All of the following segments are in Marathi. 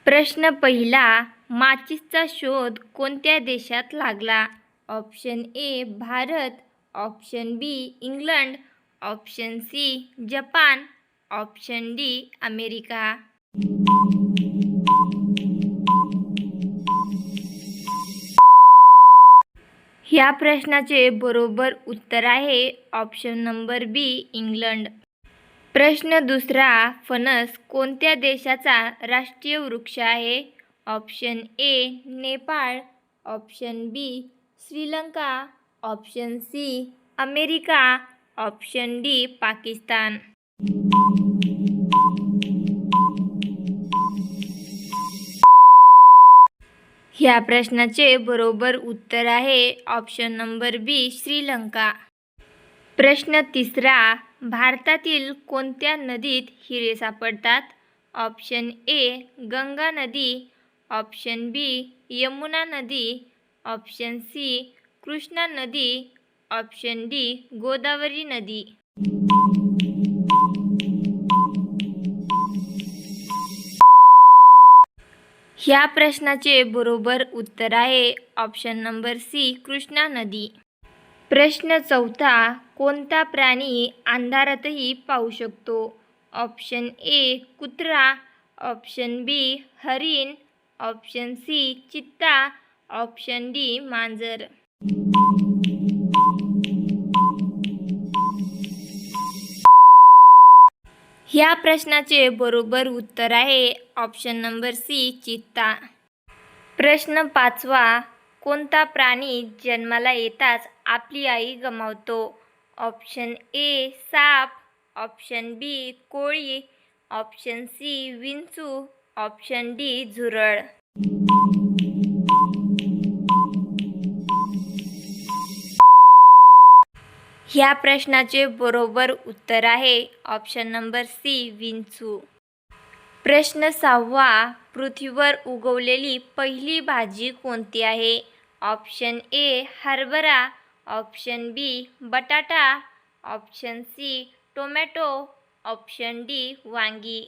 प्रश्न पहिला, माचीसचा शोध कोणत्या देशात लागला? Option A Bharat, option B England, option C Japan, option D America. ह्या प्रश्नाचे बरोबर उत्तर आहे ऑप्शन नंबर बी इंग्लंड. प्रश्न दुसरा, फणस कोणत्या देशाचा राष्ट्रीय वृक्ष आहे? Option A Nepal, option B Sri Lanka, option C America, option D Pakistan. ह्या प्रश्नाचे बरोबर उत्तर आहे ऑप्शन नंबर बी श्रीलंका. प्रश्न तिसरा, भारतातील कोणत्या नदीत हिरे सापडतात? ऑप्शन ए गंगा नदी, ऑप्शन बी यमुना नदी, ऑप्शन सी कृष्णा नदी, ऑप्शन डी गोदावरी नदी. ह्या प्रश्नाचे बरोबर उत्तर आहे ऑप्शन नंबर सी कृष्णा नदी. प्रश्न चौथा, कोणता प्राणी अंधारातही पाहू शकतो? ऑप्शन ए कुत्रा, ऑप्शन बी हरिण, ऑप्शन सी चित्ता, ऑप्शन डी मांजर. ह्या प्रश्नाचे बरोबर उत्तर आहे ऑप्शन नंबर सी चित्ता. प्रश्न पाचवा, कोणता प्राणी जन्माला येताच आपली आई गमावतो? ऑप्शन ए साप, ऑप्शन बी कोळी, ऑप्शन सी विंचू, ऑप्शन डी झुरळ. ह्या प्रश्नाचे बरोबर उत्तर आहे ऑप्शन नंबर सी विंचू. प्रश्न सहावा, पृथ्वीवर उगवलेली पहिली भाजी कोणती आहे? ऑप्शन ए हरभरा, ऑप्शन बी बटाटा, option C tomato, option D वांगी.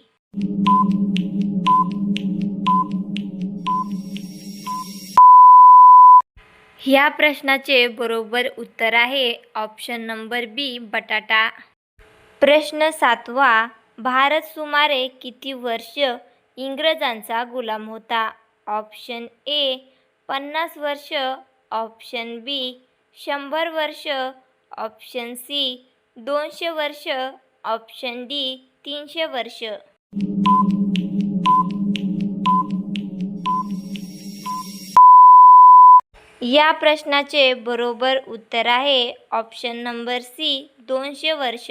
ह्या प्रश्नाचे बरोबर उत्तर आहे ऑप्शन नंबर बी बटाटा. प्रश्न सातवा, भारत सुमारे किती वर्ष इंग्रजांचा गुलाम होता? ऑप्शन ए 50 वर्ष, ऑप्शन बी 100 वर्ष, ऑप्शन सी 200 वर्ष, ऑप्शन डी 300 वर्ष. या प्रश्नाचे बरोबर उत्तर आहे ऑप्शन नंबर सी 200 वर्ष.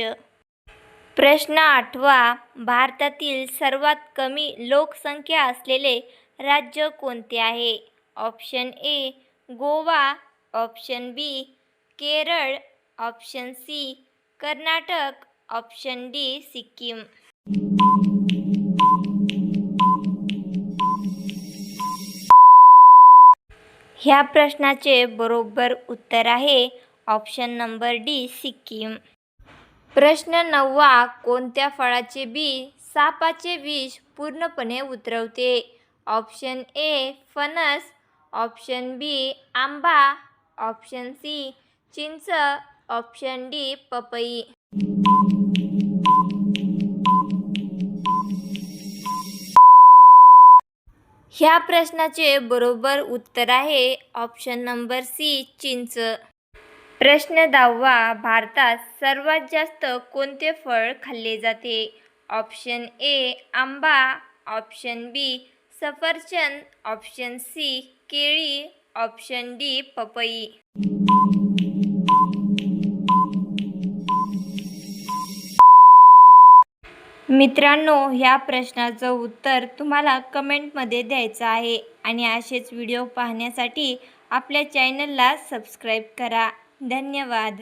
प्रश्न आठवा, भारतातील सर्वात कमी लोकसंख्या असलेले राज्य कोणते आहे? Option A Goa, option B Kerala, option C Karnataka, option D Sikkim. ह्या प्रश्नाचे बरोबर उत्तर आहे ऑप्शन नंबर डी सिक्कीम. प्रश्न नववा, कोणत्या फळाचे बी सापाचे विष पूर्णपणे उतरवते? ऑप्शन ए फणस, ऑप्शन बी आंबा, ऑप्शन सी चिंच, ऑप्शन डी पपई. ह्या प्रश्नाचे बरोबर उत्तर आहे ऑप्शन नंबर सी चिंच. प्रश्न 10वा, भारतात सर्वात जास्त कोणते फळ खाल्ले जाते? ऑप्शन ए आंबा, ऑप्शन बी सफरचंद, ऑप्शन सी केळी, ऑप्शन डी पपई. मित्रांनो, ह्या प्रश्नाचं उत्तर तुम्हाला कमेंटमध्ये द्यायचं आहे आणि असेच व्हिडिओ पाहण्यासाठी आपल्या चॅनलला सबस्क्राईब करा. धन्यवाद.